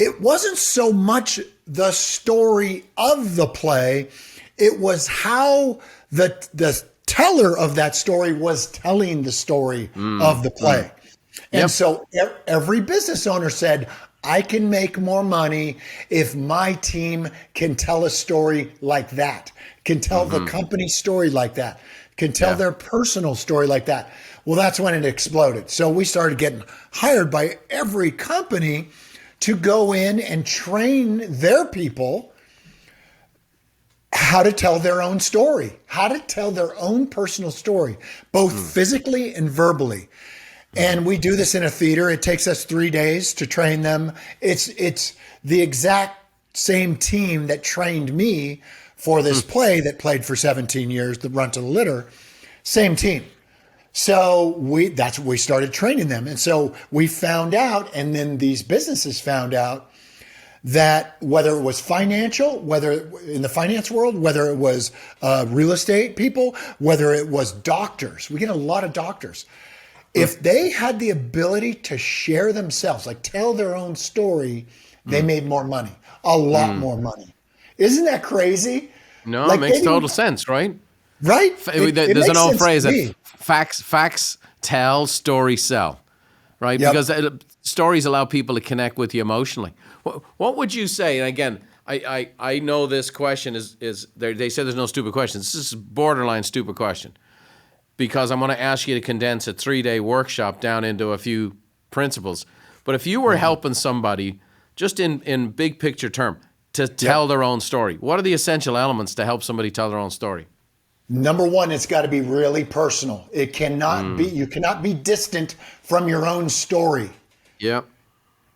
it wasn't so much the story of the play, it was how the teller of that story was telling the story of the play. And so every business owner said, I can make more money if my team can tell a story like that, can tell the company story like that, can tell their personal story like that. Well, that's when it exploded. So we started getting hired by every company to go in and train their people how to tell their own story, how to tell their own personal story, both physically and verbally. And we do this in a theater. It takes us 3 days to train them. It's the exact same team that trained me for this play that played for 17 years, The Runt of the Litter. Same team. So we started training them. And so we found out, and then these businesses found out, that whether it was financial, whether in the finance world, whether it was real estate people, whether it was doctors, we get a lot of doctors. If they had the ability to share themselves, like tell their own story, they made more money, a lot more money. Isn't that crazy? No, it makes total sense, right? Right? There's an old phrase that facts tell, stories sell, right? Yep. Because stories allow people to connect with you emotionally. What would you say? And again, I know this question is they said there's no stupid questions. This is a borderline stupid question, because I'm going to ask you to condense a 3-day workshop down into a few principles. But if you were helping somebody, just in big picture term, to tell their own story, what are the essential elements to help somebody tell their own story? Number one, it's got to be really personal. It cannot be, you cannot be distant from your own story. Yeah.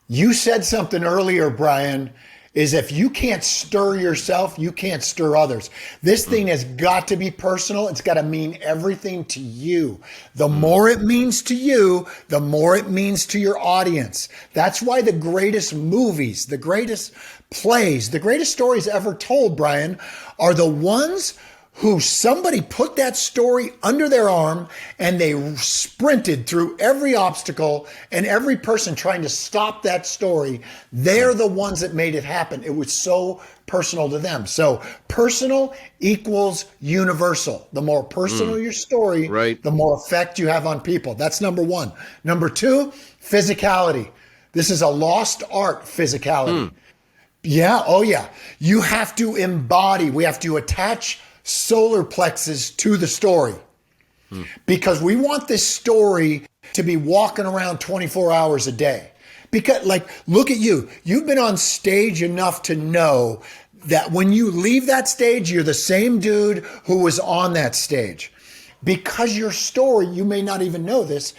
You said something earlier, Brian, is if you can't stir yourself, you can't stir others. This thing has got to be personal. It's got to mean everything to you. The more it means to you, the more it means to your audience. That's why the greatest movies, the greatest plays, the greatest stories ever told, Brian, are the ones who somebody put that story under their arm and they sprinted through every obstacle and every person trying to stop that story. They're the ones that made it happen. It was so personal to them. So personal equals universal. The more personal your story, the more effect you have on people. That's number one. Number two, physicality. This is a lost art, physicality. Yeah. Oh yeah. You have to embody. We have to attach solar plexus to the story, because we want this story to be walking around 24 hours a day. Because, like, look at you. You've been on stage enough to know that when you leave that stage, you're the same dude who was on that stage. Because your story, you may not even know this,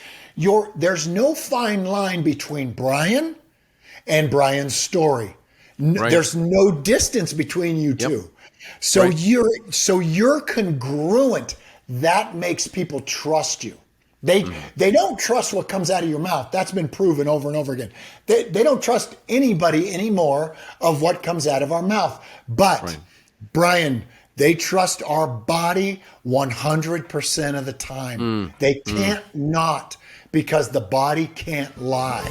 there's no fine line between Brian and Brian's story. There's no distance between you two. So you're congruent. That makes people trust you. They don't trust what comes out of your mouth. That's been proven over and over again. They don't trust anybody anymore of what comes out of our mouth. But Brian, they trust our body 100% of the time. They can't not, because the body can't lie.